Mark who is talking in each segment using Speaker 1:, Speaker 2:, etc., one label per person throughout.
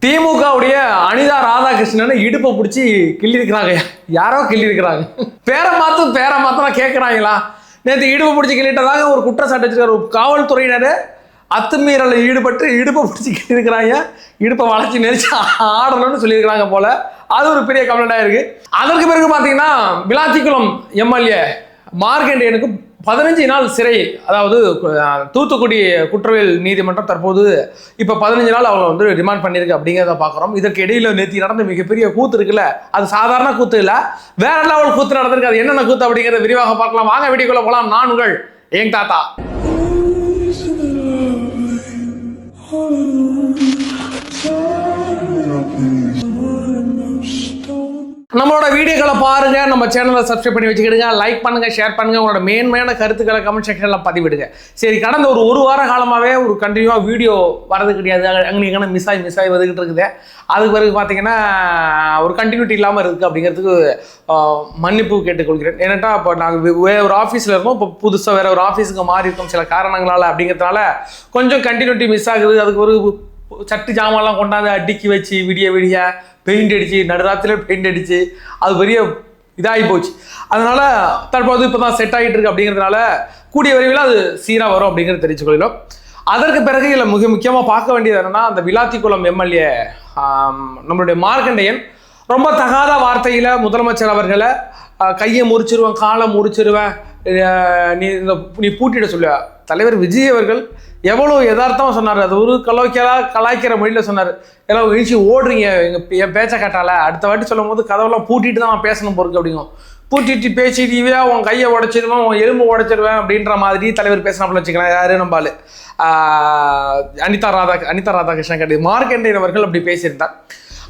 Speaker 1: திமுகவுடைய அனிதா ராதாகிருஷ்ணன் இடுப்பை பிடிச்சி கிள்ளிருக்கிறாங்க. யாரோ கிள்ளிருக்கிறாங்க. பேரை மாத்தம் கேட்குறாங்களா? நேற்று இடுப்பை பிடிச்சி கிள்ளிட்டதாக ஒரு குற்றச்சாட்டு வச்சிருக்காரு. ஒரு காவல்துறையினர் அத்துமீறலில் ஈடுபட்டு இடுப்பை பிடிச்சி கிள்ளிருக்கிறாங்க. இடுப்பை வளைச்சி நெரிச்சு ஆடணும்னு சொல்லியிருக்கிறாங்க போல. அது ஒரு பெரிய கம்ப்ளைண்டாக இருக்கு. அதற்கு பிறகு பார்த்தீங்கன்னா விளாத்திக்குளம் எம்எல்ஏ மார்க்கண்டேயனுக்கு 15 நாள் சிறை, அதாவது தூத்துக்குடி குற்றவியல் நீதிமன்றம் தற்போது இப்போ 15 நாள் அவங்களை வந்து ரிமாண்ட் பண்ணியிருக்கு அப்படிங்கிறத பார்க்குறோம். இதற்கு இடையில நேற்று நடந்த மிகப்பெரிய கூத்து இருக்குல்ல, அது சாதாரண கூத்து இல்லை, வேற லெவல் கூத்து நடந்திருக்கு. அது என்னென்ன கூத்து அப்படிங்கிறத விரிவாக பார்க்கலாம். வாங்க வீடியோக்குள்ள போகலாம். நான் உங்கள் ஏங் தாத்தா. நம்மளோட வீடியோக்களை பாருங்க, நம்ம சேனலை சப்ஸ்கிரைப் பண்ணி வச்சுக்கிடுங்க, லைக் பண்ணுங்க, ஷேர் பண்ணுங்க, உங்களோட மேன்மையான கருத்துக்களை கமெண்ட் செக்ஷன்ல பதிவிடுங்க. சரி, கடந்த ஒரு வார காலமாகவே ஒரு கண்டினியூவாக வீடியோ வரது கிடையாது. அங்கே மிஸ் ஆகி வந்துகிட்டு இருக்குது. அதுக்கு பிறகு பார்த்தீங்கன்னா ஒரு கண்டினியூட்டி இல்லாமல் இருக்குது. அப்படிங்கிறதுக்கு மன்னிப்பு கேட்டுக்கொள்கிறேன். ஏன்னாட்டா இப்போ நாங்கள் வேற ஒரு ஆஃபீஸில் இருக்கோம், இப்போ புதுசாக வேற ஒரு ஆஃபீஸுக்கு மாறி இருக்கோம் சில காரணங்களால். அப்படிங்கிறதுனால கொஞ்சம் கண்டினியூட்டி மிஸ் ஆகுது. அதுக்கு ஒரு சட்டி ஜாமான்லாம் கொண்டாந்து அடுக்கி வச்சு விடிய பெயிண்ட் அடிச்சு, நடுராத்திரியில் பெயிண்ட் அடிச்சு, அது பெரிய இதாகி போச்சு. அதனால தற்போது இப்போ தான் செட் ஆகிட்டு இருக்கு. அப்படிங்கிறதுனால கூடிய விரைவில் அது சீராக வரும் அப்படிங்கிறது தெரிவிச்சுக்கொள்ளலாம். அதற்கு பிறகு இதில் மிக முக்கியமாக பார்க்க வேண்டியது என்னன்னா, அந்த விளாத்திக்குளம் எம்எல்ஏ நம்மளுடைய மார்க்கண்டேயன் ரொம்ப தகாத வார்த்தையில் முதலமைச்சர் அவர்களை கையை முறிச்சிருவேன், காலை முறிச்சிருவேன், நீ பூட்டிட சொல்லுவ. தலைவர் விஜய் அவர்கள் எவ்வளோ யதார்த்தமாக சொன்னார். அது ஒரு கலாய்க்கிற மொழியில் சொன்னார். எல்லாம் எழுச்சி ஓடுறீங்க என் பேச்சை கேட்டால, அடுத்த வாட்டி சொல்லும் போது கதவெல்லாம் பூட்டிட்டு தான் நான் பேசணும் பொறுக்கு அப்படிங்கும். பூட்டிட்டு பேசிடுவே உன் கையை உடைச்சிடுவேன், உன் எலும்பு உடைச்சிடுவேன் அப்படின்ற மாதிரி தலைவர் பேசினாப்புல வச்சுக்கலாம். யாரு நம்பாள் அனிதா ராதாகிருஷ்ணன் கிடையாது, மார்க்கண்டேயன் அவர்கள் அப்படி பேசியிருந்தார்.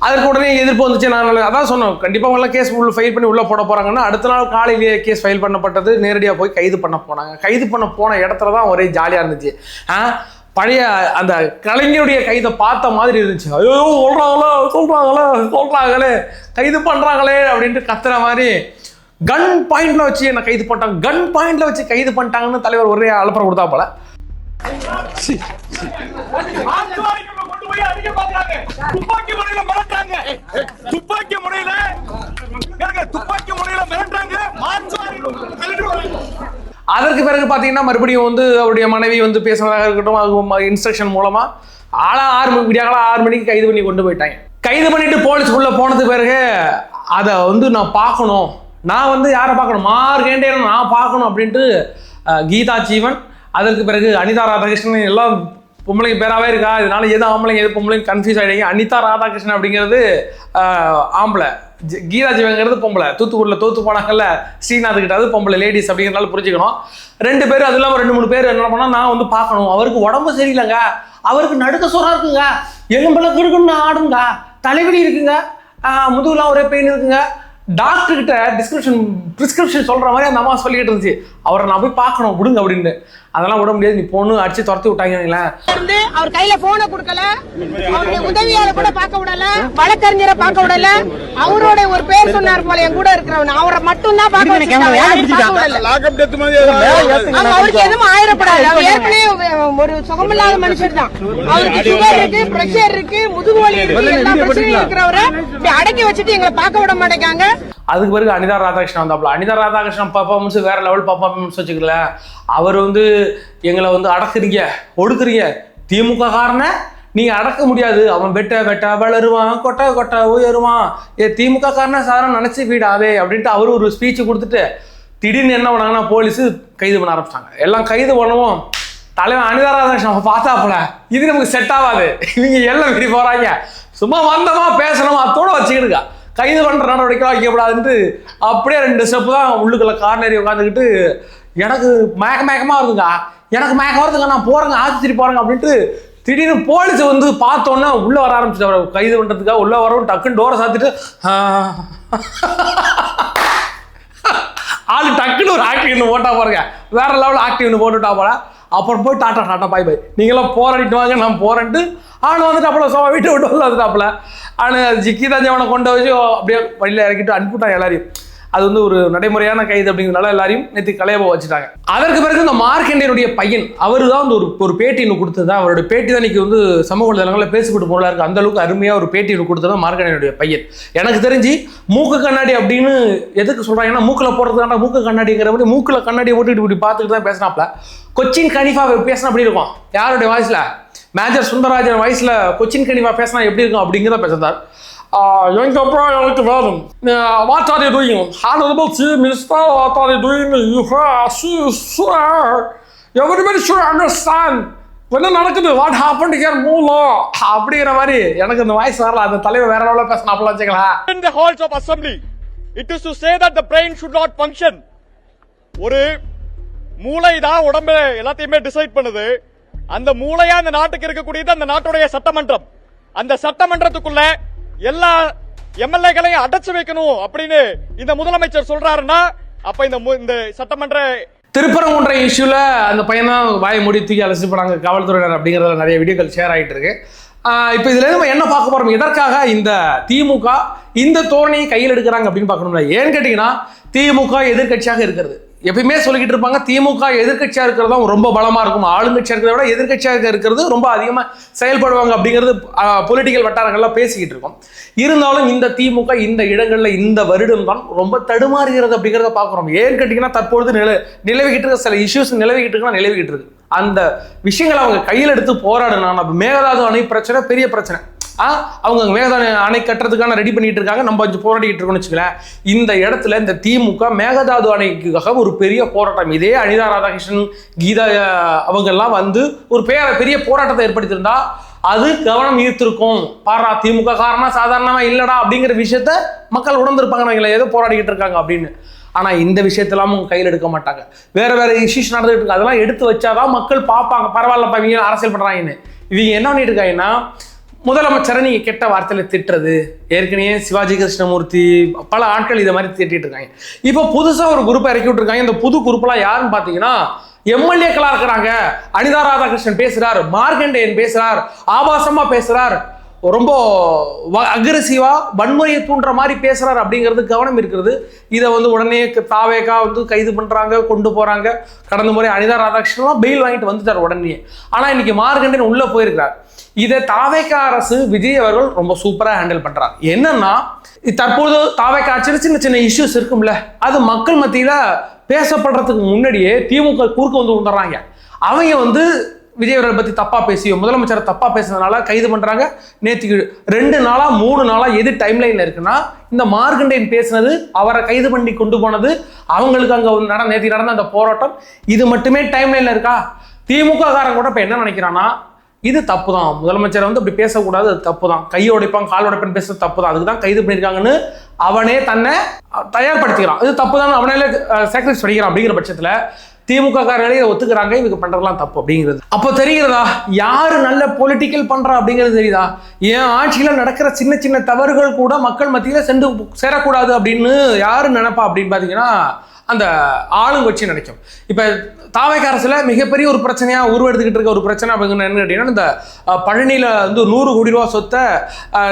Speaker 1: அதற்கு உடனே எதிர்ப்பு வந்துச்சு. நான் அதான் சொன்னேன், கண்டிப்பாக அவங்களாம் கேஸ் ஃபைல் பண்ணி உள்ளே போட போகிறாங்கன்னா அடுத்த நாள் காலையிலேயே கேஸ் ஃபைல் பண்ணப்பட்டது. நேரடியாக போய் கைது பண்ண போனாங்க. கைது பண்ண போன இடத்துல தான் ஒரே ஜாலியாக இருந்துச்சு. பழைய அந்த கலைஞருடைய கைதை பார்த்த மாதிரி இருந்துச்சு. ஐயோ சொல்கிறாங்களே கைது பண்ணுறாங்களே அப்படின்ட்டு கத்துற மாதிரி கன் பாயிண்ட்ல வச்சு என்ன கைது பண்ணிட்டாங்க, கன் பாயிண்ட்ல வச்சு கைது பண்ணிட்டாங்கன்னு தலைவர் ஒரே அலப்பறம் கொடுத்தா போல. அதற்கு பிறகு பாத்தீங்கன்னா மறுபடியும் வந்து அவருடைய மனைவி வந்து பேசுறதாக இருக்கட்டும், இன்ஸ்ட்ரக்ஷன் மூலமா 6 மணிக்கு கைது பண்ணி கொண்டு போயிட்டாங்க. கைது பண்ணிட்டு போலீஸ்க்குள்ள போனது பிறகு அதை வந்து நான் பார்க்கணும், நான் வந்து யாரை பார்க்கணும், மார்க்கண்டேயன் நான் பார்க்கணும் அப்படின்ட்டு கீதா ஜீவன், அதற்கு பிறகு அனிதா ராதாகிருஷ்ணன், எல்லாம் பொம்பளைங்க பேராகவே இருக்கா, இதனால எது ஆம்பளைங்க எது பொம்பளைங்க கன்ஃபியூஸ் ஆகிடுங்க. அனிதா ராதாகிருஷ்ணன் அப்படிங்கிறது ஆம்பளை, கீதா ஜீவங்கிறது பொம்பளை. தூத்துக்குடியில் தோத்து போனாங்கல்ல ஸ்ரீநாத்கிட்ட, அது பொம்பளை லேடிஸ் அப்படிங்கிறதால புரிஞ்சுக்கணும். 2 பேர், அது இல்லாமல் 2-3 பேர் என்ன பண்ணால் நான் வந்து பார்க்கணும், அவருக்கு உடம்பு சரியில்லைங்க, அவருக்கு நடுக்க சொரா இருக்குங்க, எலும்பெல்லாம் கிடுக்குன்னு ஆடுங்க, தலைவலி இருக்குங்க, முதுகுலாம் ஒரே பெயின் இருக்குங்க, டாக்டர் கிட்ட பிரிஸ்கிரிப்ஷன் சொல்ற மாதிரி அந்த அம்மா சொல்லிட்டு இருந்துச்சு. அவரை நான் போய் பார்க்கணும் விடுங்க அப்படின்னு. அதெல்லாம் விட முடியாது, நீ பொண்ணு அடிச்சு துரத்தி விட்டாங்க.
Speaker 2: அவர் கையில போன கொடுக்கல, அவருடைய உதவியாளர் கூட பார்க்க விடல, வழக்கறிஞரை பார்க்க விடல. அவரோட ஒரு பேர் சொன்னார் போல, என் கூட இருக்கிறவன், அவரை மட்டும் தான் பார்க்க விடல. அவருக்கு எதுவும் ஆயிரப்படாது. அவர் ஏற்கனவே ஒரு சுகமில்லாத மனுஷர் தான். அவருக்கு சுகர் இருக்கு, பிரஷர் இருக்கு, முதுகு வலி இருக்கு, எல்லா பிரச்சனையும் இருக்கிறவரை அடக்கி வச்சுட்டு எங்களை பார்க்க விட மாட்டேங்காங்க.
Speaker 1: அதுக்கு பிறகு அனிதா ராதாகிருஷ்ணன் வந்தாப்புல. அனிதா ராதாகிருஷ்ணன் பர்ஃபார்மன்ஸ் வேற லெவல் பர்ஃபார்மன்ஸ் வச்சுக்கல. அவர் வந்து எங்களை வந்து அடக்குறீங்க ஒடுக்குறீங்க, திமுக காரனை நீங்க அடக்க முடியாது, அவன் வெட்ட வளருவான், கொட்ட உயருவான், திமுக காரனை சாதாரண நினைச்சு விடாதே அப்படின்ட்டு அவரு ஒரு ஸ்பீச் கொடுத்துட்டு திடீர்னு என்ன பண்ணாங்கன்னா போலீஸ் கைது பண்ண ஆரம்பிச்சிட்டாங்க. எல்லாம் கைது பண்ணவும் தலைவன் அனிதா ராதாகிருஷ்ணன் பார்த்தாப்புல, இது நமக்கு செட் ஆகாது, இவங்க எல்லாம் இப்படி போறாங்க, சும்மா வந்தமா பேசணுமா அதோட வச்சுக்கிடுங்க, கைது பண்ற நடவடிக்கை வைக்கப்படாதுன்ட்டு அப்படியே 2 ஸ்டெப்பு தான் உள்ளுக்குள்ள கார்னரி உட்காந்துக்கிட்டு, எனக்கு மயக்கமா இருக்குங்க, எனக்கு மயக்கம் வருதுங்க, நான் போறேங்க, ஆஸ்பத்திரி போறேங்க அப்படின்ட்டு திடீர்னு போலீஸ் வந்து பார்த்தோன்னா உள்ள வர ஆரம்பிச்சுட்டு அவரை கைது பண்றதுக்காக உள்ள வரவும் டக்குன்னு டோரை சாத்திட்டு ஆளு டக்குன்னு ஒரு ஆக்டிவ்னு போட்டா பாருங்க, வேற லெவலில் ஆக்டிவ்னு போட்டுட்டா போல. அப்புறம் போய் டாட்டா பாய் நீங்களாம் போராடிட்டு வாங்க, நான் போறேன்ட்டு ஆனு வந்துட்டாப்புல, சோவா வீட்டை விட்டு வந்துட்டாப்புல. ஆனால் கீதா ஜீவனை கொண்டு வச்சு அப்படியே வழியில் இறக்கிட்டு அனுப்பிவிட்டான் எல்லாரையும். அது வந்து ஒரு நடைமுறையான கைது அப்படிங்கிறதுனால எல்லாரையும் நேற்று கலையப வச்சுட்டாங்க. அதற்கு பிறகு இந்த மார்க்கண்டேயனுடைய பையன் அவர் தான் வந்து ஒரு பேட்டி இன்னும் கொடுத்தது. அவருடைய பேட்டி தான் இன்னைக்கு வந்து சமூக வலைதளங்களில் பேசிக்கிட்டு பொருளாக இருக்குது. அந்த அளவுக்கு அருமையாக ஒரு பேட்டி இன்னும் கொடுத்தது மார்க்கண்டேயனுடைய பையன். எனக்கு தெரிஞ்சு மூக்கு கண்ணாடி அப்படின்னு எதுக்கு சொல்கிறாங்கன்னா மூக்கில் போடுறதுக்கான மூக்கு கண்ணாடிங்கிற மாதிரி மூக்கில் கண்ணாடியை போட்டுட்டு இப்படி பார்த்துக்கிட்டு தான் பேசினாப்ல. கொச்சின் கனிஃபா பேசினா அப்படி இருக்கும் யாருடைய வாய்ஸில், மேஜர் சுந்தரராஜன் வாய்ஸில் கொச்சின் கனிஃபா பேசினா எப்படி இருக்கும் அப்படிங்கிறத பேசுறார். அப்புறம் எனக்கு வேணும். What are you doing? Honorable Chief Minister, what are you doing? You sure. Everybody should understand. என்ன நடக்குது? What happened here? மூலோ அப்படிங்கிற மாதிரி எனக்கு இந்த வாய்ஸ் வரல. அந்த தலைவர் வேற எவ்வளோ பேசினா அப்பலாம் வச்சுக்கலாம்.
Speaker 3: In the halls of assembly, it is to say that the brain should not function. ஒரு மூளை தான் உடம்பு எல்லாத்தையுமே டிசைட் பண்ணுது. அந்த மூளையா அந்த நாட்டுக்கு இருக்கக்கூடியது அந்த நாட்டுடைய சட்டமன்றம். அந்த சட்டமன்றத்துக்குள்ள எல்லா எம்எல்ஏக்களையும் அடைச்சு வைக்கணும் அப்படின்னு இந்த முதலமைச்சர் சொல்றாருன்னா அப்ப இந்த சட்டமன்ற
Speaker 1: திருப்பரங்குன்ற இஷ்யூல அந்த பையன் தான் வாயை மூடி தூக்கி அலசி போனாங்க காவல்துறையினர் அப்படிங்கிறத நிறைய வீடியோக்கள் ஷேர் ஆகிட்டு இருக்கு. இப்போ இதுல நம்ம என்ன பார்க்க போறோம், எதற்காக இந்த திமுக இந்த தோரணையை கையில் எடுக்கிறாங்க அப்படின்னு பார்க்கணும்ல. ஏன்னு கேட்டீங்கன்னா திமுக எதிர்கட்சியாக இருக்கிறது எப்பயுமே சொல்லிக்கிட்டு இருப்பாங்க. திமுக எதிர்கட்சியாக இருக்கிறது தான் ரொம்ப பலமாக இருக்கும், ஆளுங்கட்சியாக இருக்கிறத விட எதிர்கட்சியாக இருக்கிறது ரொம்ப அதிகமாக செயல்படுவாங்க அப்படிங்கிறது பொலிட்டிக்கல் வட்டாரங்கள்லாம் பேசிக்கிட்டு இருக்கோம். இருந்தாலும் இந்த திமுக இந்த இடங்களில் இந்த வருடம் தான் ரொம்ப தடுமாறுகிறது அப்படிங்கிறத பார்க்குறோம். ஏன்னு கேட்டிங்கன்னா தற்பொழுது நிலவிக்கிட்டு இருக்க சில இஷ்யூஸ் நிலவிக்கிட்டு இருக்கு. அந்த விஷயங்களை அவங்க கையில் எடுத்து போராடுனா நம்ம மேகதாது அணை பிரச்சனை பெரிய பிரச்சனை. அவங்க மேகதாது அணை கட்டுறதுக்கான ரெடி பண்ணிட்டு இருக்காங்க, நம்ம கொஞ்சம் போராடிட்டு இருக்கோம்னு வச்சுக்கலேன். இந்த இடத்துல இந்த திமுக மேகதாது அணைக்காக ஒரு பெரிய போராட்டம், இதே அனிதா ராதாகிருஷ்ணன் கீதா அவங்கெல்லாம் வந்து ஒரு பெரிய போராட்டத்தை ஏற்படுத்தியிருந்தா அது கவனம் ஈர்த்திருக்கும். பாரா திமுக காரணம் சாதாரணமா இல்லடா அப்படிங்கிற விஷயத்த மக்கள் உணர்ந்திருப்பாங்க, ஏதோ போராடிக்கிட்டு இருக்காங்க அப்படின்னு. ஆனா இந்த விஷயத்தெல்லாம் அவங்க கையில் எடுக்க மாட்டாங்க. வேற இஷ்யூஸ் நடந்துட்டு இருக்கு, அதெல்லாம் எடுத்து வச்சாதான் மக்கள் பார்ப்பாங்க, பரவாயில்லப்பா இவங்க அரசியல் பண்றாங்கன்னு. இவங்க என்ன பண்ணிட்டு இருக்காங்கன்னா முதலமைச்சரை நீங்க கெட்ட வார்த்தையில திட்டுறது, ஏற்கனவே சிவாஜி கிருஷ்ணமூர்த்தி பல ஆட்கள் இதை மாதிரி திட்டிட்டு இருக்காங்க. இப்போ புதுசா ஒரு குரூப்பை இறக்கி விட்டுருக்காங்க. இந்த புது குரூப்லாம் யாருன்னு பாத்தீங்கன்னா எம்எல்ஏக்களா இருக்கிறாங்க. அனிதா ராதாகிருஷ்ணன் பேசுறார், மார்க்கண்டேயன் பேசுறார், ஆபாசமா பேசுறார், ரொம்ப அக்ரெசிவா வன்முறையை தூண்டுற மாதிரி பேசுறாரு அப்படிங்கிறது கவனம் இருக்கிறது. இதை வந்து உடனே தாவேகா வந்து கைது பண்றாங்க, கொண்டு போறாங்க. கடந்த முறை அனிதா ராதாகிருஷ்ணன் பெயில் வாங்கிட்டு வந்துட்டார் உடனே. ஆனா இன்னைக்கு மார்க்கண்டேயன் உள்ள போயிருக்கிறார். இதை தாவேகா அரசு விஜய் அவர்கள் ரொம்ப சூப்பரா ஹேண்டில் பண்றாங்க. என்னன்னா தற்போது தாவேகா சின்ன சின்ன இஷ்யூஸ் இருக்கும்ல, அது மக்கள் மத்தியில பேசப்படுறதுக்கு முன்னாடியே திமுக குறுக்க வந்து வந்துடுறாங்க. அவங்க வந்து விஜய் அவர்களை பத்தி தப்பா பேசியோ முதலமைச்சரை தப்பா பேசுறதுனால கைது பண்றாங்க. நேற்றுக்கு 2 நாளா 3 நாளா எது டைம்லைன்ல இருக்குன்னா இந்த மார்க்கண்டேயன் பேசினது, அவரை கைது பண்ணி கொண்டு போனது, அவங்களுக்கு அங்க நேற்று நடந்த அந்த போராட்டம், இது மட்டுமே டைம்லைன்ல இருக்கா? திமுக காரங்க கூட இப்ப என்ன நினைக்கிறான்னா இது தப்பு தான், முதலமைச்சரை வந்து அப்படி பேசக்கூடாது, அது தப்பு தான், கையை உடைப்பாங்க கால் உடைப்பேன் பேசுறது தப்பு தான், அதுக்கு தான் கைது பண்ணியிருக்காங்கன்னு அவனே தன்னை தயார்படுத்திக்கிறான். இது தப்பு தான் அவனால சாக்ரிஃபைஸ் பண்ணிக்கிறான். அப்படிங்கிற பட்சத்துல திமுக காரங்களே இதை ஒத்துக்கிறாங்க, இவங்க பண்றதெல்லாம் தப்பு அப்படிங்கிறது. அப்போ தெரிகிறதா யாரு நல்ல பொலிட்டிக்கல் பண்றா அப்படிங்கிறது தெரியுதா? என் ஆட்சியில நடக்கிற சின்ன சின்ன தவறுகள் கூட மக்கள் மத்தியில சென்று சேரக்கூடாது அப்படின்னு யாரு நினைப்பா அப்படின்னு பாத்தீங்கன்னா அந்த ஆளுங்கட்சி நினைக்கும். இப்ப தாவேகா அரசுல மிகப்பெரிய ஒரு பிரச்சனையா உருவெடுத்துக்கிட்டு இருக்க ஒரு பிரச்சனை அப்படிங்கிற என்ன கேட்டீங்கன்னா, இந்த பழனியில வந்து 100 கோடி ரூபா சொத்தை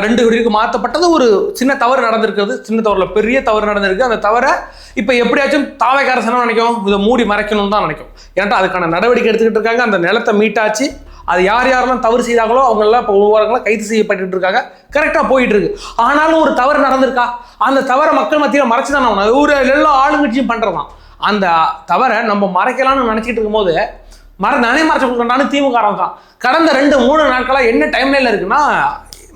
Speaker 1: 2 கோடிக்கு மாற்றப்பட்டது ஒரு சின்ன தவறு நடந்திருக்கிறது. சின்ன தவறுல பெரிய தவறு நடந்திருக்கு. அந்த தவறை இப்ப எப்படியாச்சும் தாவேகா அரசு என்ன நினைக்கும், இதை மூடி மறைக்கணும்னு தான் நினைக்கும். ஏன்னா அதுக்கான நடவடிக்கை எடுத்துக்கிட்டு இருக்காங்க. அந்த நிலத்தை மீட்டாச்சு, அது யாரெல்லாம் தவறு செய்தாங்களோ அவங்களெல்லாம் இப்போ ஒவ்வொருவங்களும் கைது செய்யப்பட்டு இருக்காங்க. கரெக்டாக போயிட்டு இருக்கு. ஆனாலும் ஒரு தவறு நடந்திருக்கா, அந்த தவறை மக்கள் மத்தியில் மறைச்சுதான் ஆகணும். ஒரு எல்லா ஆளுங்கட்சியும் பண்றதான். அந்த தவறை நம்ம மறைக்கலாம்னு நினைச்சிட்டு இருக்கும் போது நானே மறைச்சு கொடுக்கறான்னு திமுக தான். கடந்த 2-3 நாட்களா என்ன டைம்லைன்ல இருக்குன்னா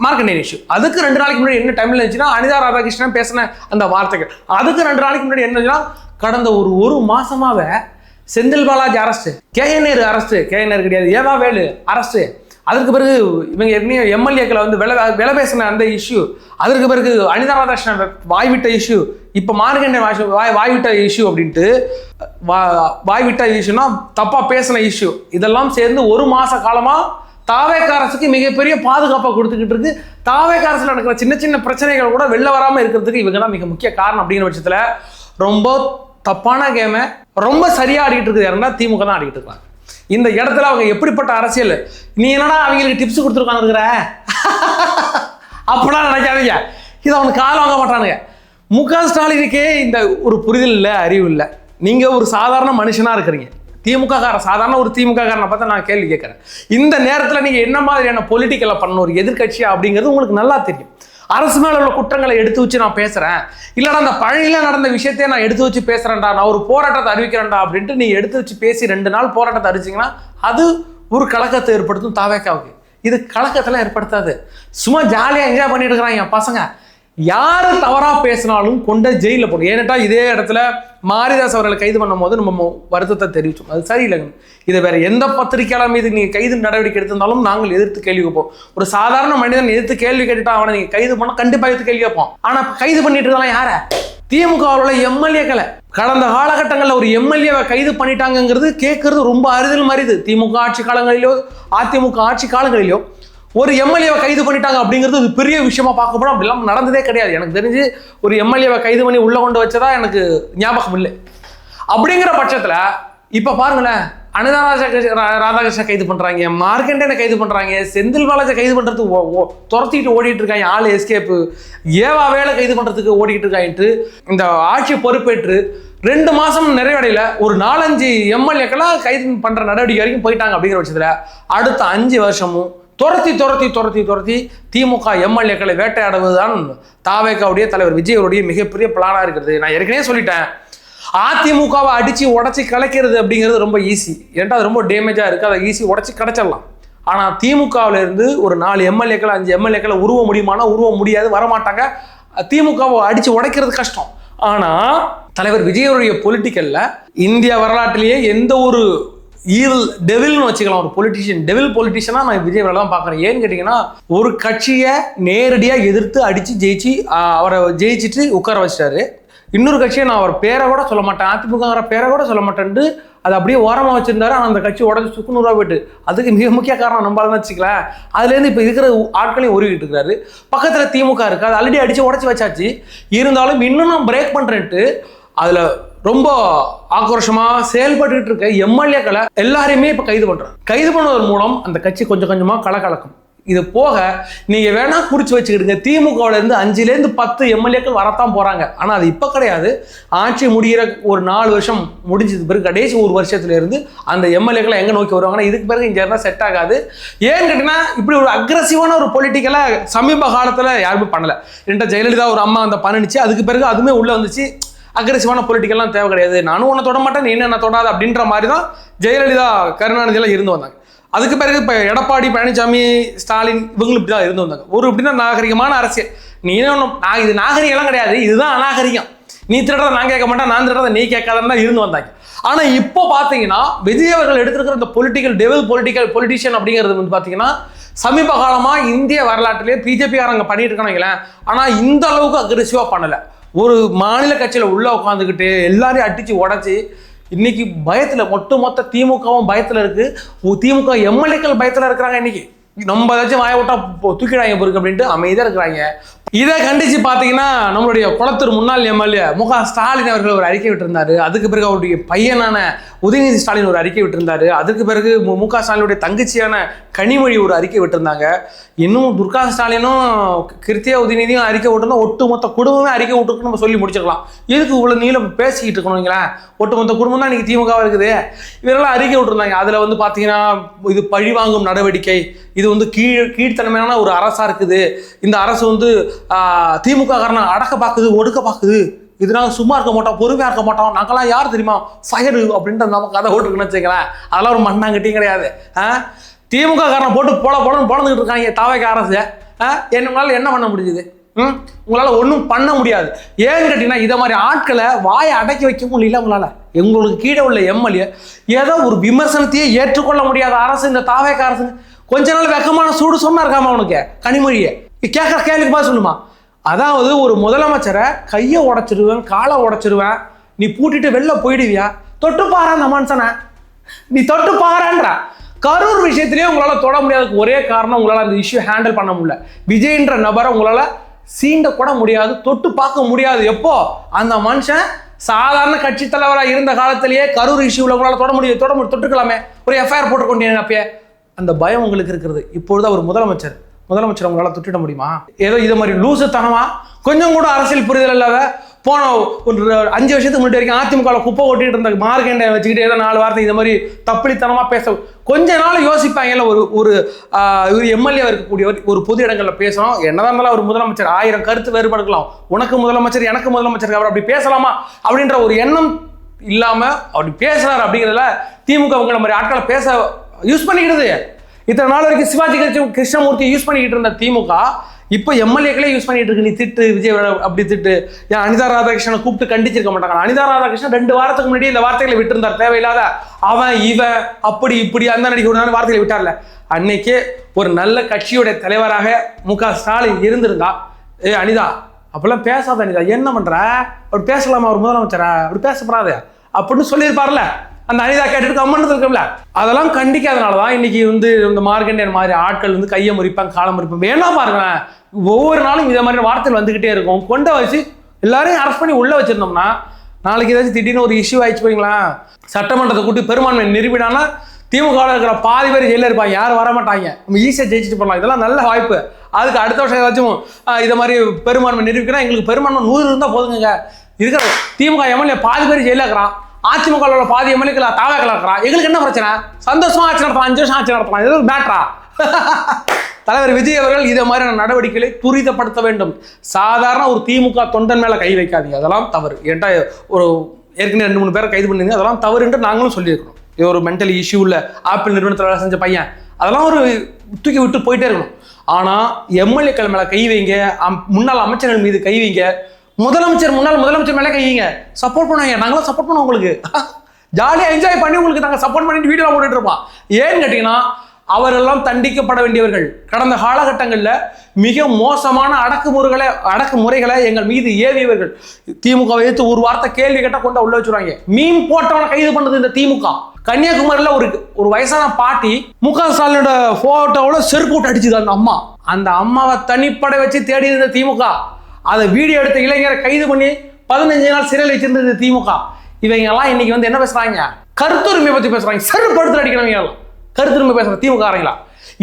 Speaker 1: மார்க்கண்டேயன் இஷ்யூ. அதுக்கு 2 நாளைக்கு முன்னாடி என்ன டைம்ல இருந்துச்சுன்னா அனிதா ராதாகிருஷ்ணன் பேசின அந்த வார்த்தைகள். அதுக்கு 2 நாளைக்கு முன்னாடி என்னன்னா கடந்த ஒரு மாசமாவே Senthil Balaji arrest, KNR arrest, KNR கிடையாது ஏவா வேலு அரஸ்ட். அதற்கு பிறகு இவங்க எம்எல்ஏக்களை வந்து விலை பேசின அந்த இஷ்யூ. அதற்கு பிறகு அனிதா ராதாகிருஷ்ணன் வாய்விட்ட இஷ்யூ. இப்போ மார்க்கண்டேயன் வாய்விட்ட இஷ்யூ அப்படின்ட்டு வாய்விட்ட இஷ்யூனா தப்பா பேசின இஷ்யூ. இதெல்லாம் சேர்ந்து 1 மாச காலமா தாவேகா அரசுக்கு மிகப்பெரிய பாதுகாப்பை கொடுத்துக்கிட்டு இருக்கு. தாவேகா அரசுல நடக்கிற சின்ன சின்ன பிரச்சனைகள் கூட வெளில வராம இருக்கிறதுக்கு இவங்க தான் மிக முக்கிய காரணம். அப்படிங்கிற பட்சத்துல ரொம்ப தப்பான கேமை ரொம்ப சரியா ஆடிக்கிட்டு இருக்குது யாருன்னா திமுக தான் ஆடிக்கிட்டு இருக்காங்க. இந்த இடத்துல அவங்க எப்படிப்பட்ட அரசியல், நீ என்னடா அவங்களுக்கு டிப்ஸ் கொடுத்துருக்காங்க அப்படிலாம் நினைக்காதீங்க. இது அவனுக்கு கால் வாங்க மாட்டானுங்க. முக ஸ்டாலினுக்கே இந்த ஒரு புரிதல் இல்லை, அறிவு இல்லை. நீங்க ஒரு சாதாரண மனுஷனா இருக்கிறீங்க. திமுக காரன், சாதாரண ஒரு திமுக காரனை பார்த்தா நான் கேள்வி கேட்கறேன். இந்த நேரத்தில் நீங்க என்ன மாதிரியான பொலிட்டிக்கலை பண்ணணும் ஒரு எதிர்கட்சியா அப்படிங்கிறது உங்களுக்கு நல்லா தெரியும். அரசு மேல உள்ள குற்றங்களை எடுத்து வச்சு நான் பேசுறேன், இல்லடா அந்த பழனியில நடந்த விஷயத்தையே நான் எடுத்து வச்சு பேசுறேன்டா, நான் ஒரு போராட்டத்தை அறிவிக்கிறேன்டா அப்படின்ட்டு நீங்க எடுத்து வச்சு பேசி 2 நாள் போராட்டத்தை அறிவிச்சிங்கன்னா அது ஒரு கலக்கத்தை ஏற்படுத்தும் தாவேக்காவுக்கு. இது கலக்கத்தெல்லாம் ஏற்படுத்தாது. சும்மா ஜாலியாக என்ஜாய் பண்ணிட்டு இருக்கிறாங்க பசங்க. யாரு தவறா பேசினாலும் கொண்ட ஜெயிலில் போடும். ஏன்னுட்டா இதே இடத்துல மாரிதாஸ் அவர்களை கைது பண்ணும் போது நம்ம வருத்தத்தை தெரிவிச்சோம், அது சரியில்லைங்க. இதை வேற எந்த பத்திரிகையாளர் மீது நீங்க கைது நடவடிக்கை எடுத்திருந்தாலும் நாங்கள் எதிர்த்து கேள்வி கேட்போம். ஒரு சாதாரண மனிதன் எதிர்த்து கேள்வி கேட்டுட்டா அவனை நீங்க கைது பண்ணா கண்டிப்பா எதிர்த்து கேள்வி கேட்போம். ஆனா கைது பண்ணிட்டு இருக்கலாம் யார? திமுகவோட எம்எல்ஏக்களை. கடந்த காலகட்டங்களில் ஒரு எம்எல்ஏவை கைது பண்ணிட்டாங்கிறது கேட்கறது ரொம்ப அறுதல் மாறிது. திமுக ஆட்சி காலங்களிலோ அதிமுக ஆட்சி காலங்களிலோ ஒரு எம்எல்ஏவை கைது பண்ணிட்டாங்க அப்படிங்கிறது ஒரு பெரிய விஷயமா பார்க்க போனால் அப்படிலாம் நடந்ததே கிடையாது. எனக்கு தெரிஞ்சு ஒரு எம்எல்ஏவை கைது பண்ணி உள்ள கொண்டு வச்சதா எனக்கு ஞாபகம் இல்லை. அப்படிங்கிற பட்சத்தில் இப்போ பாருங்களேன், அனிதா ராதாகிருஷ்ணன் கைது பண்றாங்க, மார்க்கண்டேனை கைது பண்றாங்க, செந்தில் பாலாஜி கைது பண்றதுக்கு துரத்திட்டு ஓடிட்டு இருக்காங்க, ஆள் எஸ்கேப்பு. ஏவா வேலை கைது பண்றதுக்கு ஓடிட்டு இருக்காங்க. இந்த ஆட்சி பொறுப்பேற்று 2 மாசம் நிறைவடையில ஒரு 4-5 எம்எல்ஏக்கெல்லாம் கைது பண்ற நடவடிக்கை வரைக்கும் போயிட்டாங்க. அப்படிங்கிற பட்சத்துல அடுத்த 5 வருஷமும் துரத்தி திமுக எம்எல்ஏக்களை வேட்டையாடுவதுதான் தாவேக்காவுடைய தலைவர் விஜய் அவருடைய மிகப்பெரிய பிளானா இருக்கிறது. நான் ஏற்கனவே சொல்லிட்டேன், அதிமுகவை அடிச்சு உடச்சி கலைக்கிறது அப்படிங்கிறது ரொம்ப ஈஸி. ஏன்டா அது ரொம்ப டேமேஜா இருக்கு, அதை ஈஸி உடச்சி கிடைச்சிடலாம். ஆனா திமுகவில் இருந்து ஒரு 4 எம்எல்ஏக்கள் 5 எம்எல்ஏக்களை உருவ முடியுமானா உருவ முடியாது, வரமாட்டாங்க. திமுகவை அடிச்சு உடைக்கிறது கஷ்டம். ஆனா தலைவர் விஜயருடைய பொலிட்டிக்கல்ல இந்திய வரலாற்றிலேயே எந்த ஒரு ஈவில் டெவில்னு வச்சுக்கலாம், ஒரு பொலிட்டிஷியன் டெவில் பொலிட்டிஷியனா நான் விஜய் தான் பார்க்குறேன். ஏன்னு கேட்டிங்கன்னா, ஒரு கட்சியை நேரடியாக எதிர்த்து அடித்து ஜெயிச்சு அவரை ஜெயிச்சுட்டு உட்கார வச்சிட்டாரு. இன்னொரு கட்சியை நான் அவர் பேரை கூட சொல்ல மாட்டேன், அதிமுகங்கிற பேரை கூட சொல்ல மாட்டேன்ட்டு அதை அப்படியே ஓரமாக வச்சிருந்தாரு. ஆனால் அந்த கட்சி உடஞ்சி சுக்குநூறாக போயிட்டு, அதுக்கு மிக முக்கிய காரணம் நம்மளால வச்சுக்கலாம். அதுலேருந்து இப்போ இருக்கிற ஆட்களையும் உருவிட்டு இருக்காரு. பக்கத்தில் திமுக இருக்கு, அது ஆல்ரெடி அடித்து உடச்சி வச்சாச்சு. இருந்தாலும் இன்னும் நான் பிரேக் பண்ணுறேன்ட்டு அதில் ரொம்ப ஆக்ரோஷமாக செயல்பட்டு இருக்க எம்எல்ஏக்களை எல்லாரையுமே இப்போ கைது பண்ணுறாங்க. கைது பண்ணுவதன் மூலம் அந்த கட்சி கொஞ்சம் கொஞ்சமாக கலக்கும். இது போக நீங்க வேணா குறிச்சு வச்சுக்கிடுங்க, திமுகவுல இருந்து 5லேருந்து 10 எம்எல்ஏக்கள் வரத்தான் போறாங்க. ஆனா அது இப்ப கிடையாது. ஆட்சி முடிகிற ஒரு 4 வருஷம் முடிஞ்சது பிறகு கடைசி 1 வருஷத்துல இருந்து அந்த எம்எல்ஏக்களை எங்க நோக்கி வருவாங்கன்னா இதுக்கு பிறகு இங்க இருந்தா செட் ஆகாது. ஏன்னு கேட்டீங்கன்னா, இப்படி ஒரு அக்ரஸிவான ஒரு பொலிட்டிக்கலை சமீப காலத்துல யாருமே பண்ணல. ரெண்டா ஜெயலலிதா ஒரு அம்மா அந்த பண்ணிச்சு, அதுக்கு பிறகு அதுமே உள்ள வந்துச்சு. அக்ரெசிவான பொலிட்டிக்கல்லாம் தேவை கிடையாது, நானும் உன்னை தொட மாட்டேன், நீ என்ன தொடாது அப்படின்ற மாதிரி தான் ஜெயலலிதா கருணாநிதி எல்லாம் இருந்து வந்தாங்க. அதுக்கு பிறகு இப்போ எடப்பாடி பழனிசாமி ஸ்டாலின் இவங்களும் இப்படி தான் இருந்து வந்தாங்க. ஒரு இப்படின்னா நாகரிகமான அரசியல். நீ என்ன இது நாகரிகம்லாம் கிடையாது, இதுதான் அநாகரிகம். நீ திருடுறத நான் கேட்க மாட்டேன், நான் திருடுறத நீ கேட்காதான் தான் இருந்து வந்தாங்க. ஆனால் இப்போ பார்த்தீங்கன்னா விஜய் அவர்கள் எடுத்திருக்கிற இந்த பொலிட்டிஷியன் அப்படிங்கிறது வந்து பார்த்தீங்கன்னா சமீப காலமாக இந்திய வரலாற்றிலே பிஜேபிக்காரங்க பண்ணிட்டு இருக்கானுங்களே. ஆனால் இந்த அளவுக்கு அக்ரெசிவாக பண்ணலை. ஒரு மாநில கட்சியில் உள்ள உட்காந்துக்கிட்டு எல்லாரையும் அடிச்சு உடச்சி இன்னைக்கு பயத்தில் மொத்த திமுகவும் பயத்தில் இருக்கு. திமுக எம்எல்ஏக்கள் பயத்தில் இருக்கிறாங்க. இன்னைக்கு நம்ம ஏதாச்சும் வாய விட்டா தூக்கிடாங்க பொறுக்கு அப்படின்ட்டு அமைதியாக இருக்கிறாங்க. இதை கண்டிச்சு பார்த்தீங்கன்னா நம்மளுடைய குளத்தூர் முன்னாள் எம்எல்ஏ முக ஸ்டாலின் அவர்கள் ஒரு அறிக்கை விட்டிருந்தாரு. அதுக்கு பிறகு அவருடைய பையனான உதயநிதி ஸ்டாலின் ஒரு அறிக்கை விட்டிருந்தாரு. அதுக்கு பிறகு முக ஸ்டாலினுடைய தங்கச்சியான கனிமொழி ஒரு அறிக்கை விட்டிருந்தாங்க. இன்னும் துர்கா ஸ்டாலினும் கிருத்தியா உதயநிதியும் அறிக்கை விட்டுருந்தா ஒட்டுமொத்த குடும்பமே அறிக்கை விட்டுருக்கு நம்ம சொல்லி முடிச்சிருக்கலாம். எதுக்கு இவ்வளோ நீளம் பேசிக்கிட்டு இருக்கணுங்களா? ஒட்டுமொத்த குடும்பம் தான் இன்னைக்கு திமுக இருக்குது. இவரெல்லாம் அறிக்கை விட்டுருந்தாங்க. அதில் வந்து பார்த்தீங்கன்னா இது பழிவாங்கும் நடவடிக்கை, இது வந்து கீழ்த்தன்மையான ஒரு அரசா இருக்குது, இந்த அரசு வந்து திமுக காரனை அடக்க பார்க்குது, ஒடுக்க பார்க்குது, இதனால சும்மா இருக்க மாட்டோம், பொறுமையா இருக்க மாட்டோம், நாங்கெல்லாம் யார் தெரியுமா ஃபயரு அப்படின்ற நமக்கு கதை ஓட்டுருக்குன்னு வச்சுக்கலாம். அதெல்லாம் ஒரு மண்ணாங்கட்டியும் கிடையாது. திமுக காரனை போட்டு பொழந்துக்கிட்டு இருக்காங்க தாவேக்க அரசு. உங்களால் என்ன பண்ண முடியுது? உங்களால் ஒன்றும் பண்ண முடியாது. ஏன்னு கேட்டீங்கன்னா, இதை மாதிரி ஆட்களை வாயை அடக்கி வைக்க முடியல உங்களால். உங்களுக்கு கீழே உள்ள எம்எல்ஏ ஏதோ ஒரு விமர்சனத்தையே ஏற்றுக்கொள்ள முடியாத அரசு இந்த தாவேக்க அரசு. கொஞ்ச நாள் வெக்கமான சூடு சொன்னா இருக்காமா உனக்கு கனிமொழியை கேட்குற கேள்விக்கு பார்த்து சொல்லுமா? அதாவது ஒரு முதலமைச்சரை கையை உடைச்சிருவேன், காலை உடைச்சிருவேன், நீ பூட்டிட்டு வெளில போயிடுவியா? தொட்டு பாரு அந்த மனுஷனை, நீ தொட்டு பாருன்ற. கரூர் விஷயத்திலேயே உங்களால் தொட முடியாததுக்கு ஒரே காரணம், உங்களால் அந்த இஷ்யூ ஹேண்டில் பண்ண முடியல. விஜய்ன்ற நபரை உங்களால் சீண்ட கூட முடியாது, தொட்டு பார்க்க முடியாது. எப்போ அந்த மனுஷன் சாதாரண கட்சி தலைவராக இருந்த காலத்திலேயே கரூர் இஷ்யூவில் உங்களால் தொட்டுக்கலாமே, ஒரு எஃப்ஐஆர் போட்டுக்கொண்டீங்க. அப்பயே அந்த பயம் உங்களுக்கு இருக்கிறது. இப்பொழுது அவர் முதலமைச்சர், முதலமைச்சர் உங்களால் திட்டிட முடியுமா? ஏதோ இது மாதிரி லூசுத்தனமா கொஞ்சம் கூட அரசியல் புரிதல் இல்லாத போன ஒரு 5 வருஷத்துக்கு முன்னாடி வரைக்கும் அதிமுகவில் குப்பை ஓட்டிட்டு இருந்த மார்க்கெண்டை வச்சுக்கிட்டு ஏதோ 4 வார்த்தை இந்த மாதிரி தப்பிலித்தனமா பேச கொஞ்ச நாள் யோசிப்பாங்கல்ல. ஒரு எம்எல்ஏ இருக்கக்கூடிய ஒரு பொது இடங்களில் பேசணும். என்னதான் இருந்தாலும் ஒரு முதலமைச்சர் 1000 கருத்து வேறுபடுக்கலாம். உனக்கு முதலமைச்சர் எனக்கு முதலமைச்சர் அவர் அப்படி பேசலாமா அப்படின்ற ஒரு எண்ணம் இல்லாம அப்படி பேசுறாரு அப்படிங்கிறதுல திமுக உங்களை மாதிரி ஆட்களை பேச யூஸ் பண்ணிக்கிடுது. இத்தனை நாள் வரைக்கும் சிவாஜி கிருஷ்ணமூர்த்தி யூஸ் பண்ணிக்கிட்டு இருந்த திமுக இப்போ எம்எல்ஏக்களே யூஸ் பண்ணிட்டு இருக்கு. நீ திட்டு விஜய் அப்படி திட்டு. ஏன் அனிதா ராதாகிருஷ்ணனை கூப்பிட்டு கண்டிச்சிருக்க மாட்டாங்க? அனிதா ராதாகிருஷ்ணன் 2 வாரத்துக்கு முன்னாடி இந்த வார்த்தைகளை விட்டுருந்தார். தேவையில்லாத அவன் இவன் அப்படி இப்படி அந்த நடிகை வார்த்தைகளை விட்டார்ல. அன்னைக்கே ஒரு நல்ல கட்சியுடைய தலைவராக முக ஸ்டாலின் இருந்திருந்தா, அனிதா அப்பெல்லாம் பேசாத அனிதா, என்ன பண்ற அப்படி பேசலாமா ஒரு முதலமைச்சரா அப்படி பேசப்படாது அப்படின்னு சொல்லியிருப்பார்ல. அந்த அனிதா கேட்டுட்டு கம்மன்னு இருக்கும்ல. அதெல்லாம் கண்டிக்காதனாலதான் இன்னைக்கு இந்த மார்க்கெண்டியன் மாதிரி ஆட்கள் கையை முறிப்பாங்க, காலம் முறிப்பாங்க. வேணா பாருங்க, ஒவ்வொரு நாளும் இதே மாதிரி வார்த்தைகள் வந்துகிட்டே இருக்கும். கொண்ட வச்சு எல்லாரையும் அரெஸ்ட் பண்ணி உள்ள வச்சிருந்தோம்னா நாளைக்கு ஏதாச்சும் திடீர்னு ஒரு இஷ்யூ ஆயிடுச்சு போறீங்களா, சட்டமன்றத்தை கூட்டி பெரும்பான்மை நிரூபினானா திமுக இருக்கிற பாதி பேர் ஜெயில இருப்பாங்க, யாரும் வரமாட்டாங்க. நம்ம ஈஸியாக ஜெயிச்சுட்டு போடலாம். இதெல்லாம் நல்ல வாய்ப்பு. அதுக்கு அடுத்த வருஷம் ஏதாச்சும் இதை மாதிரி பெரும்பான்மை நிரூபிக்கணும். எங்களுக்கு பெரும்பான்மை 100 இருந்தால் போதுங்க. இருக்கிற திமுக எம்எல்ஏ பாதி பேர் ஜெயில இருக்கிறான், அதிமுக பாதி எம்எல்ஏக்களை தாவாக்கள் இருக்கிறான். எங்களுக்கு என்ன பிரச்சனை? சந்தோஷமா ஆட்சி நடத்தலாம், 5 வருஷம் ஆட்சி நடத்தலாம். இது ஒரு மேட்ரா? தலைவர் விஜய் அவர்கள் இதை மாதிரியான நடவடிக்கைகளை துரிதப்படுத்த வேண்டும். சாதாரண ஒரு திமுக தொண்டன் மேல கை வைக்காதீங்க, அதெல்லாம் தவறு. ஏன்டா ஒரு ஏற்கனவே 2-3 பேரை கைது பண்ணிருந்தீங்க, அதெல்லாம் தவறு என்று நாங்களும் சொல்லியிருக்கணும். இது ஒரு மென்டல் இஷ்யூ உள்ள ஆப்பிள் நிறுவனத்தில் வேலை செஞ்ச பையன், அதெல்லாம் ஒரு தூக்கி விட்டு போயிட்டே இருக்கணும். ஆனா எம்எல்ஏக்கள் மேல கை வைங்க, முன்னாள் அமைச்சர்கள் மீது கை வைங்க, முன்னாள் முதலமைச்சர் மேலே கைங்க சப்போர்ட் பண்ணுவாங்க. நாங்களும் சப்போர்ட் பண்ணுவோம், உங்களுக்கு ஜாலியாக என்ஜாய் பண்ணி உங்களுக்கு நாங்கள் சப்போர்ட் பண்ணிட்டு வீடியோ போட்டுட்டு இருப்போம். ஏன்னு கேட்டீங்கன்னா அவரெல்லாம் தண்டிக்கப்பட வேண்டியவர்கள். கடந்த காலகட்டங்களில் மிக மோசமான அடக்குமுறைகளை எங்கள் மீது ஏவியவர்கள். திமுக வைத்து ஒரு வார்த்தை கேள்வி கேட்டா கொண்டு உள்ள வச்சுருவாங்க. மீன் போட்டவனை கைது பண்ணது இந்த திமுக. கன்னியாகுமரியில் ஒரு வயசான பாட்டி முக ஸ்டாலினோட போட்டோவோட செருப்பு போட்டு அடிச்சுது அந்த அம்மாவை தனிப்படை வச்சு தேடி இருந்த திமுக. அதை வீடியோ எடுத்த இளைஞரை கைது பண்ணி 15 நாள் சிறையில் வச்சிருந்தது திமுக. இவங்க எல்லாம் இன்னைக்கு என்ன பேசுறாங்க? கருத்துரிமை பத்தி பேசுறாங்க. செருப்படுத்து அடிக்கிறவங்க எல்லாம் கருத்துரிமை பேசுற திமுக.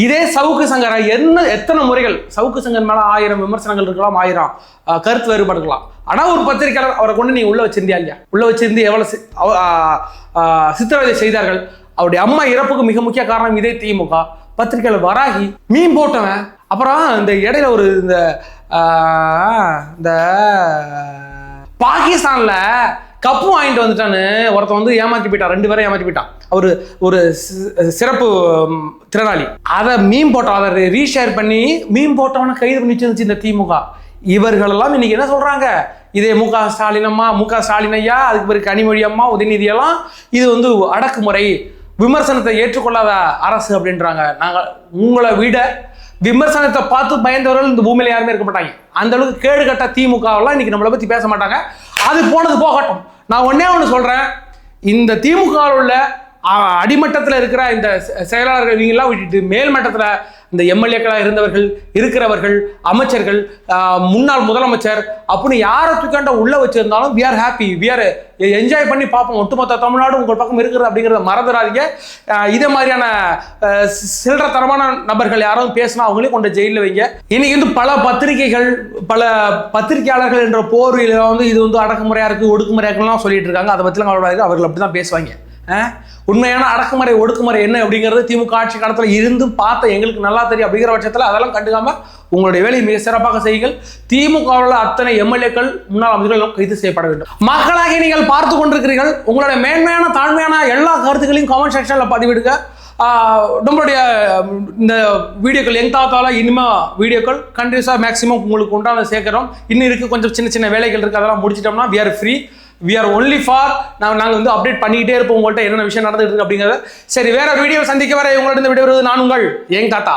Speaker 1: இதே சவுக்கு சங்கர் எத்தனை முறைகள் சவுக்கு சங்கர் மேல 1000 விமர்சனங்கள் இருக்கலாம், 1000 கருத்து வேறுபாடுக்கலாம். ஆனா ஒரு பத்திரிகையாளர் அவரை கொண்டு நீ உள்ள வச்சிருந்தியா இல்லையா? உள்ள வச்சிருந்து எவ்வளவு சித்திரவதை செய்தார்கள். அவருடைய அம்மா இறப்புக்கு மிக முக்கிய காரணம் இதே திமுக. பத்திரிகையாளர் வராகி மீன் போட்டவன். அப்புறம் இந்த இடையில இந்த பாகிஸ்தான்ல கப்பு வாங்கிட்டு வந்துட்டான்னு ஒருத்தன் ஏமாற்றி போயிட்டான். 2 பேரும் ஏமாற்றி போயிட்டான். அவரு ஒரு சிறப்பு திறனாளி. அதை மீன் போட்டோம், அதை ரீஷேர் பண்ணி மீன் போட்டவனை கைது பண்ணி வச்சிருந்துச்சு இந்த திமுக. இவர்களெல்லாம் இன்னைக்கு என்ன சொல்றாங்க? இதே முக ஸ்டாலின் ஐயா, அதுக்கு பிறகு கனிமொழி அம்மா, உதயநிதி எல்லாம் இது அடக்குமுறை, விமர்சனத்தை ஏற்றுக்கொள்ளாத அரசு அப்படின்றாங்க. நாங்கள் உங்களை விட விமர்சனத்தை பார்த்து பயந்தவர்கள் இந்த பூமியில யாருமே இருக்க மாட்டாங்க. அந்த அளவுக்கு கேடு கட்ட திமுகவெல்லாம் இன்னைக்கு நம்மளை பத்தி பேச மாட்டாங்க. அது போனது போகட்டும். நான் ஒண்ணு சொல்றேன், இந்த திமுக உள்ள அடிமட்டத்தில் இருக்கிற இந்த செயலாளர்கள் இவங்கெல்லாம் விட்டுட்டு மேல் மட்டத்தில் இந்த எம்எல்ஏக்களாக இருந்தவர்கள், இருக்கிறவர்கள், அமைச்சர்கள், முன்னாள் முதலமைச்சர் அப்படின்னு யாரை தூக்காண்ட உள்ள வச்சிருந்தாலும் we are happy, we are enjoy பண்ணி பார்ப்போம். ஒட்டுமொத்த தமிழ்நாடு உங்கள் பக்கம் இருக்கிறது அப்படிங்கிறத மறந்துடாதீங்க. இதே மாதிரியான சில்லறத்தனமான நபர்கள் யாராவது பேசினா அவங்களே கொண்டு ஜெயிலில் வைங்க. இன்னைக்கு பல பத்திரிகையாளர்கள் என்ற போர்வையில் இது அடக்குமுறையா இருக்கு, ஒடுக்குமுறையா இருக்குலாம் சொல்லிட்டு இருக்காங்க. அதை பற்றிலாம் அவர்கள் அப்படிதான் பேசுவாங்க. உண்மையான அடக்குமுறை ஒடுக்குமுறை என்ன அப்படிங்கிறது திமுக ஆட்சி காலத்தில் இருந்து பார்த்த எங்களுக்கு நல்லா தெரியும். அப்படிங்கிற பட்சத்தில் அதெல்லாம் கண்டுக்காம உங்களுடைய வேலையை மிக சிறப்பாக செய்யுங்கள். திமுகவில் அத்தனை எம்எல்ஏக்கள், முன்னாள் அமைச்சர்கள் கைது செய்யப்பட வேண்டும். மக்களாக நீங்கள் பார்த்து கொண்டிருக்கிறீர்கள். உங்களுடைய மேன்மையான தாழ்மையான எல்லா கருத்துக்களையும் கமெண்ட் செக்ஷன்ல பதிவிடுங்க. நம்மளுடைய இந்த வீடியோக்கள் எங்காத்தால இனிமே வீடியோக்கள் கண்டினியூஸாக மேக்ஸிமம் உங்களுக்கு உண்டான சேர்க்கிறோம். இன்னும் இருக்கு கொஞ்சம் சின்ன சின்ன வேலைகள் இருக்கு, அதெல்லாம் முடிச்சிட்டோம்னா we are free. We are only for நாங்கள் அப்டேட் பண்ணிக்கிட்டே இருப்போம் உங்கள்கிட்ட என்னென்ன விஷயம் நடந்துட்டு இருக்கு அப்படிங்கிறத. சரி, வேற வீடியோ சந்திக்க வர உங்களோட இந்த வீடியோ நான் உங்கள் தாத்தா.